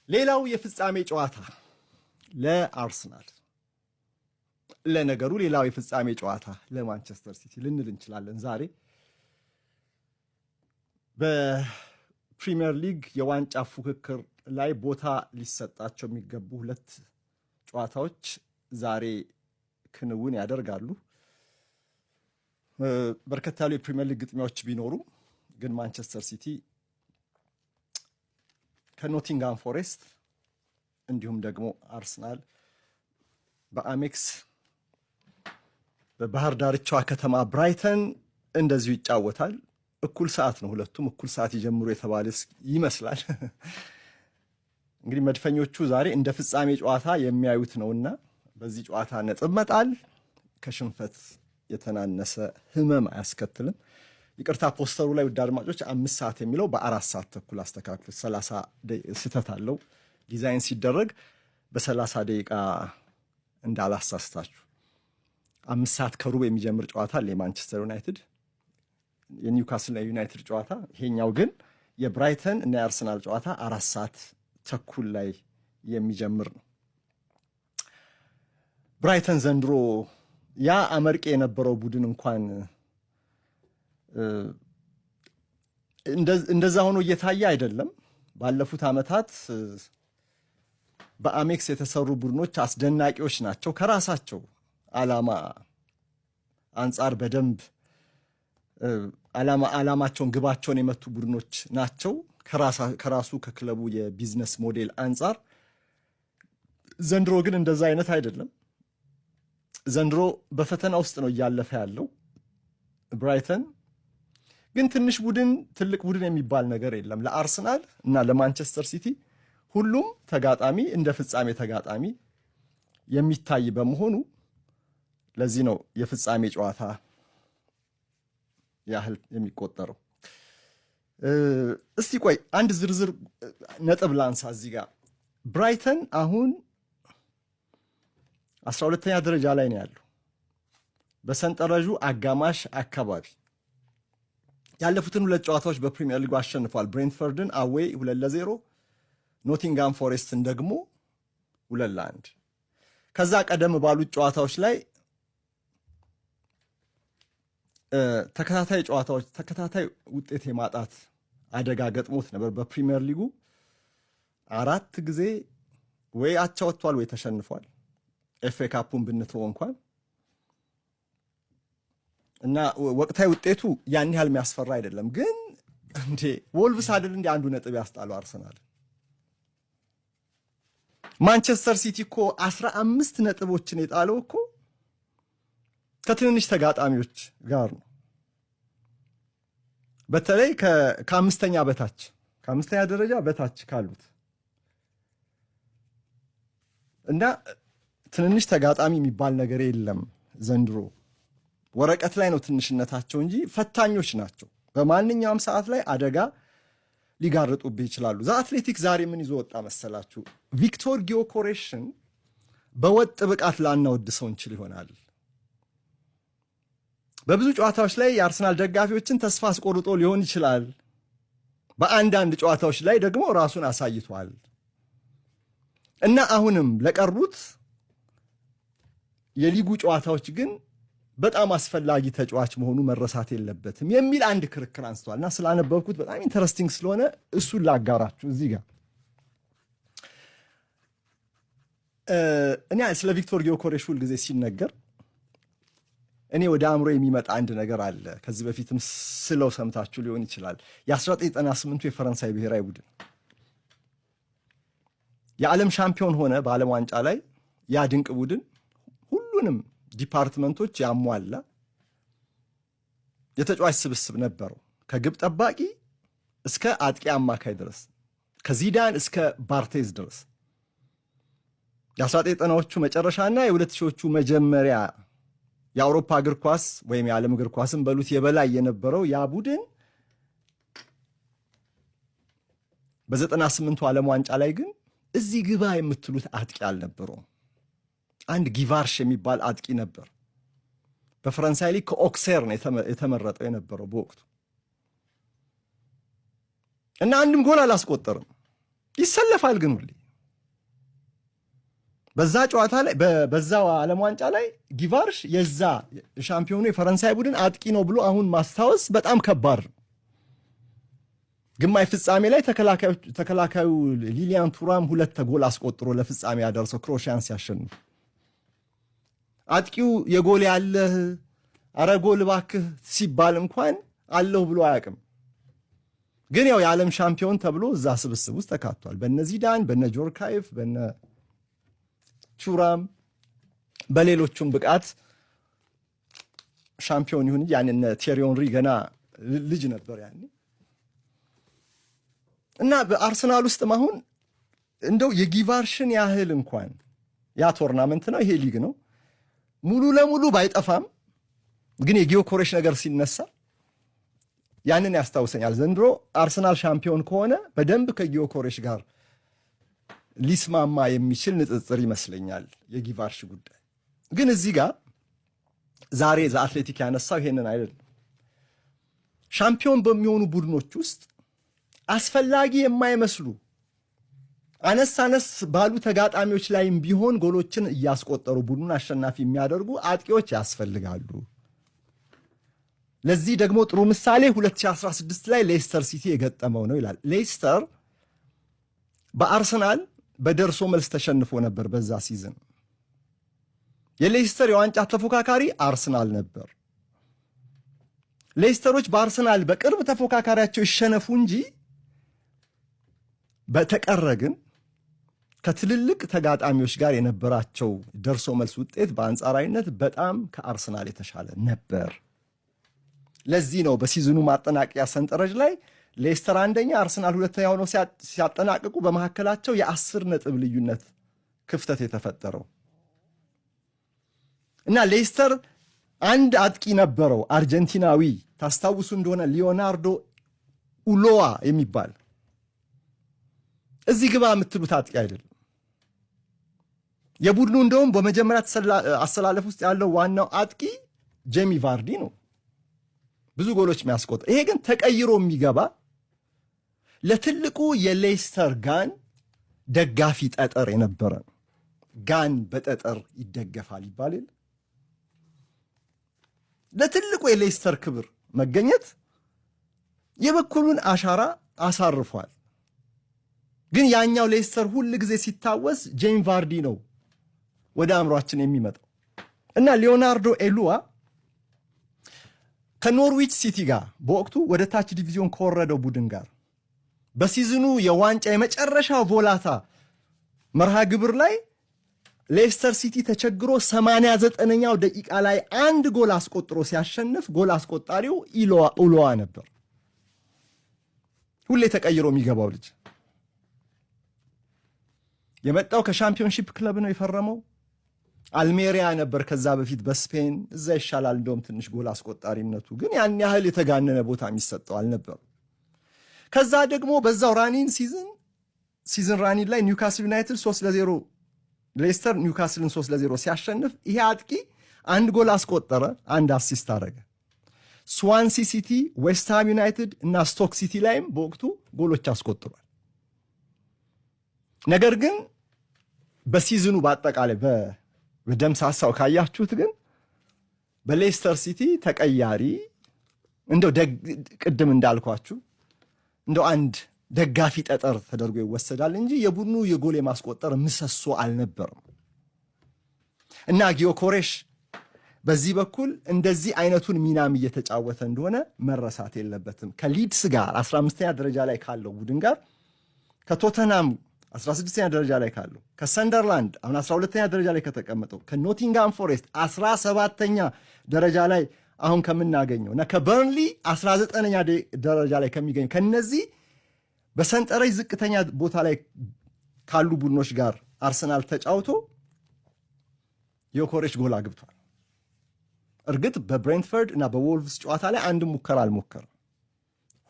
ሌላው የፍጻሜ ጨዋታ ለአርሰናል፣ ለነገሩ ሌላው የፍጻሜ ጨዋታ ለማንቸስተር ሲቲ ልንል እንችላለን። ዛሬ በፕሪሚየር ሊግ የዋንጫ ፉክክር ላይ ቦታ ሊሰጣቸው የሚገቡ ሁለት ጨዋታዎች ዛሬ ክንውን ያደርጋሉ። በርከት ያሉ የፕሪሚየር ሊግ ግጥሚያዎች ቢኖሩ ግን ማንቸስተር ሲቲ ከኖቲንጋም ፎሬስት እንዲሁም ደግሞ አርሰናል በአሜክስ በባህር ዳርቻዋ ከተማ ብራይተን እንደዚሁ ይጫወታል። እኩል ሰዓት ነው፣ ሁለቱም እኩል ሰዓት ይጀምሩ የተባለ ይመስላል። እንግዲህ መድፈኞቹ ዛሬ እንደ ፍጻሜ ጨዋታ የሚያዩት ነውና በዚህ ጨዋታ ነጥብ መጣል ከሽንፈት የተናነሰ ህመም አያስከትልም። ይቅርታ ፖስተሩ ላይ ውድ አድማጮች 5 ሰዓት የሚለው በ4 ሰዓት ተኩል አስተካክሉት። 30 ስህተት አለው ዲዛይን ሲደረግ በ30 ደቂቃ እንዳላሳስታችሁ። 5 ሰዓት ከሩብ የሚጀምር ጨዋታ አለ የማንቸስተር ዩናይትድ የኒውካስልና ዩናይትድ ጨዋታ። ይሄኛው ግን የብራይተን እና የአርሰናል ጨዋታ 4 ሰዓት ተኩል ላይ የሚጀምር ነው። ብራይተን ዘንድሮ ያ አመርቂ የነበረው ቡድን እንኳን እንደዛ ሆኖ እየታየ አይደለም። ባለፉት ዓመታት በአሜክስ የተሰሩ ቡድኖች አስደናቂዎች ናቸው። ከራሳቸው ዓላማ አንጻር በደንብ ዓላማቸውን ግባቸውን የመቱ ቡድኖች ናቸው። ከራሱ ከክለቡ የቢዝነስ ሞዴል አንጻር ዘንድሮ ግን እንደዛ አይነት አይደለም። ዘንድሮ በፈተና ውስጥ ነው እያለፈ ያለው ብራይተን። ግን ትንሽ ቡድን ትልቅ ቡድን የሚባል ነገር የለም። ለአርሰናል እና ለማንቸስተር ሲቲ ሁሉም ተጋጣሚ እንደ ፍጻሜ ተጋጣሚ የሚታይ በመሆኑ ለዚህ ነው የፍጻሜ ጨዋታ ያህል የሚቆጠረው። እስቲ ቆይ አንድ ዝርዝር ነጥብ ላንሳ እዚህ ጋር። ብራይተን አሁን 12ኛ ደረጃ ላይ ነው ያለው በሰንጠረዡ አጋማሽ አካባቢ። ያለፉትን ሁለት ጨዋታዎች በፕሪሚየር ሊጉ አሸንፏል። ብሬንትፈርድን አዌይ 2-0፣ ኖቲንጋም ፎሬስትን ደግሞ 2-1። ከዛ ቀደም ባሉት ጨዋታዎች ላይ ተከታታይ ውጤት የማጣት አደጋ ገጥሞት ነበር። በፕሪሚየር ሊጉ 4 ጊዜ ወይ አቻ ወጥቷል ወይ ተሸንፏል። ኤፍኤ ካፑን ብንተወው እንኳን እና ወቅታዊ ውጤቱ ያን ያህል የሚያስፈራ አይደለም። ግን እንዴ ወልቭስ አይደል እንደ አንዱ ነጥብ ያስጣለው አርሰናል። ማንቸስተር ሲቲ እኮ 15 ነጥቦችን የጣለው እኮ ከትንንሽ ተጋጣሚዎች ጋር ነው። በተለይ ከአምስተኛ በታች ከአምስተኛ ደረጃ በታች ካሉት እና ትንንሽ ተጋጣሚ የሚባል ነገር የለም ዘንድሮ። ወረቀት ላይ ነው ትንሽነታቸው እንጂ ፈታኞች ናቸው። በማንኛውም ሰዓት ላይ አደጋ ሊጋርጡብህ ይችላሉ። አትሌቲክ ዛሬ ምን ይዞ ወጣ መሰላችሁ? ቪክቶር ጊዮኮሬሽን በወጥ ብቃት ላናወድሰው እንችል ይሆናል። በብዙ ጨዋታዎች ላይ የአርሰናል ደጋፊዎችን ተስፋ አስቆርጦ ሊሆን ይችላል። በአንዳንድ ጨዋታዎች ላይ ደግሞ ራሱን አሳይቷል እና አሁንም ለቀሩት የሊጉ ጨዋታዎች ግን በጣም አስፈላጊ ተጫዋች መሆኑ መረሳት የለበትም የሚል አንድ ክርክር አንስተዋል እና ስላነበብኩት በጣም ኢንተረስቲንግ ስለሆነ እሱን ላጋራችሁ እዚህ ጋር። እኔ ስለ ቪክቶር ጊዮኮሬሽ ሁል ጊዜ ሲነገር እኔ ወደ አእምሮ የሚመጣ አንድ ነገር አለ። ከዚህ በፊትም ስለው ሰምታችሁ ሊሆን ይችላል። የ1998ቱ የፈረንሳይ ብሔራዊ ቡድን የዓለም ሻምፒዮን ሆነ በዓለም ዋንጫ ላይ። ያ ድንቅ ቡድን ሁሉንም ዲፓርትመንቶች ያሟላ የተጫዋች ስብስብ ነበረው። ከግብ ጠባቂ እስከ አጥቂ አማካይ ድረስ፣ ከዚዳን እስከ ባርቴዝ ድረስ። የ1990ዎቹ መጨረሻና የ2000ዎቹ መጀመሪያ የአውሮፓ እግር ኳስ ወይም የዓለም እግር ኳስን በሉት የበላይ የነበረው ያ ቡድን በ98ቱ ዓለም ዋንጫ ላይ ግን እዚህ ግባ የምትሉት አጥቂ አልነበረውም። አንድ ጊቫርሽ የሚባል አጥቂ ነበር። በፈረንሳይ ሊግ ከኦክሴር ነው የተመረጠው የነበረው በወቅቱ እና አንድም ጎል አላስቆጠርም። ይሰለፋል። ግን ሁሌ በዛ ጨዋታ ላይ በዛው ዓለም ዋንጫ ላይ ጊቫርሽ የዛ ሻምፒዮኑ የፈረንሳይ ቡድን አጥቂ ነው ብሎ አሁን ማስታወስ በጣም ከባድ ነው። ግማሽ ፍጻሜ ላይ ተከላካዩ ሊሊያን ቱራም 2 ጎል አስቆጥሮ ለፍጻሜ ያደርሰው ክሮሺያን ሲያሸንፍ አጥቂው የጎል ያለህ አረ ጎል እባክህ ሲባል እንኳን አለሁ ብሎ አያውቅም። ግን ያው የዓለም ሻምፒዮን ተብሎ እዛ ስብስብ ውስጥ ተካቷል። በነ ዚዳን፣ በነ ጆርካይፍ፣ በነ ቱራም በሌሎቹም ብቃት ሻምፒዮን ይሁን ያንን ቴሪ ሄንሪ ገና ልጅ ነበር ያኔ እና በአርሰናል ውስጥ አሁን እንደው የጊቫርሽን ያህል እንኳን ያ ቶርናመንት ነው፣ ይሄ ሊግ ነው ሙሉ ለሙሉ ባይጠፋም ግን የጊዮኮሬሽ ነገር ሲነሳ ያንን ያስታውሰኛል። ዘንድሮ አርሰናል ሻምፒዮን ከሆነ በደንብ ከጊዮኮሬሽ ጋር ሊስማማ የሚችል ንጽጽር ይመስለኛል የጊቫርሽ ጉዳይ። ግን እዚህ ጋር ዛሬ ዘአትሌቲክ ያነሳው ይሄንን አይደለም። ሻምፒዮን በሚሆኑ ቡድኖች ውስጥ አስፈላጊ የማይመስሉ አነስ ባሉ ተጋጣሚዎች ላይም ቢሆን ጎሎችን እያስቆጠሩ ቡድኑን አሸናፊ የሚያደርጉ አጥቂዎች ያስፈልጋሉ። ለዚህ ደግሞ ጥሩ ምሳሌ 2016 ላይ ሌስተር ሲቲ የገጠመው ነው ይላል። ሌስተር በአርሰናል በደርሶ መልስ ተሸንፎ ነበር በዛ ሲዝን። የሌስተር የዋንጫ ተፎካካሪ አርሰናል ነበር። ሌስተሮች በአርሰናል በቅርብ ተፎካካሪያቸው ይሸነፉ እንጂ በተቀረ ግን ከትልልቅ ተጋጣሚዎች ጋር የነበራቸው ደርሶ መልስ ውጤት በአንጻራዊነት በጣም ከአርሰናል የተሻለ ነበር። ለዚህ ነው በሲዝኑ ማጠናቀቂያ ሰንጠረዥ ላይ ሌስተር አንደኛ አርሰናል ሁለተኛ ሆነው ሲያጠናቅቁ በመካከላቸው የ10 ነጥብ ልዩነት ክፍተት የተፈጠረው እና ሌስተር አንድ አጥቂ ነበረው አርጀንቲናዊ ታስታውሱ እንደሆነ ሊዮናርዶ ኡሎዋ የሚባል እዚህ ግባ የምትሉት አጥቂ አይደለም። የቡድኑ እንደውም በመጀመሪያ አሰላለፍ ውስጥ ያለው ዋናው አጥቂ ጄሚ ቫርዲ ነው፣ ብዙ ጎሎች የሚያስቆጥር። ይሄ ግን ተቀይሮ የሚገባ ለትልቁ የሌስተር ጋን ደጋፊ ጠጠር የነበረ ነው። ጋን በጠጠር ይደገፋል ይባል የለ። ለትልቁ የሌስተር ክብር መገኘት የበኩሉን አሻራ አሳርፏል። ግን ያኛው ሌስተር ሁል ጊዜ ሲታወስ ጄሚ ቫርዲ ነው ወደ አእምሯችን የሚመጣው እና ሊዮናርዶ ኤሉዋ ከኖርዊች ሲቲ ጋር በወቅቱ ወደ ታች ዲቪዚዮን ከወረደው ቡድን ጋር በሲዝኑ የዋንጫ የመጨረሻ ቮላታ መርሃ ግብር ላይ ሌስተር ሲቲ ተቸግሮ 89ኛው ደቂቃ ላይ አንድ ጎል አስቆጥሮ ሲያሸንፍ ጎል አስቆጣሪው ኡሎዋ ነበር። ሁሌ ተቀይሮ የሚገባው ልጅ የመጣው ከሻምፒዮንሺፕ ክለብ ነው የፈረመው። አልሜሪያ ነበር ከዛ በፊት በስፔን፣ እዛ ይሻላል እንደውም ትንሽ ጎል አስቆጣሪነቱ፣ ግን ያን ያህል የተጋነነ ቦታ የሚሰጠው አልነበረም። ከዛ ደግሞ በዛው ራኒን ሲዝን ራኒን ላይ ኒውካስል ዩናይትድ 3-0 ሌስተር ኒውካስልን 3-0 ሲያሸንፍ ይሄ አጥቂ አንድ ጎል አስቆጠረ፣ አንድ አሲስት አደረገ። ስዋንሲ ሲቲ፣ ዌስትሃም ዩናይትድ እና ስቶክ ሲቲ ላይም በወቅቱ ጎሎች አስቆጥሯል። ነገር ግን በሲዝኑ በአጠቃላይ በደምሳሳው ካያችሁት ግን በሌስተር ሲቲ ተቀያሪ እንደው ቅድም እንዳልኳችሁ እንደው አንድ ደጋፊ ጠጠር ተደርጎ ይወሰዳል እንጂ የቡድኑ የጎል የማስቆጠር ምሰሶ አልነበረም እና ጊዮኮሬሽ በዚህ በኩል እንደዚህ አይነቱን ሚናም እየተጫወተ እንደሆነ መረሳት የለበትም። ከሊድስ ጋር 15ኛ ደረጃ ላይ ካለው ቡድን ጋር፣ ከቶተናም 16ኛ ደረጃ ላይ ካለው፣ ከሰንደርላንድ አሁን 12ኛ ደረጃ ላይ ከተቀመጠው፣ ከኖቲንጋም ፎሬስት 17ኛ ደረጃ ላይ አሁን ከምናገኘው እና ከበርንሊ 19ኛ ደረጃ ላይ ከሚገኘው ከነዚህ በሰንጠረዥ ዝቅተኛ ቦታ ላይ ካሉ ቡድኖች ጋር አርሰናል ተጫውቶ ጊዮኮሬሽ ጎል አግብቷል። እርግጥ በብሬንትፈርድ እና በዎልቭስ ጨዋታ ላይ አንድ ሙከራ አልሞከረም።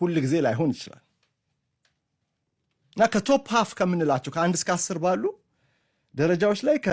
ሁል ጊዜ ላይሆን ይችላል እና ከቶፕ ሃፍ ከምንላቸው ከ1 እስከ 10 ባሉ ደረጃዎች ላይ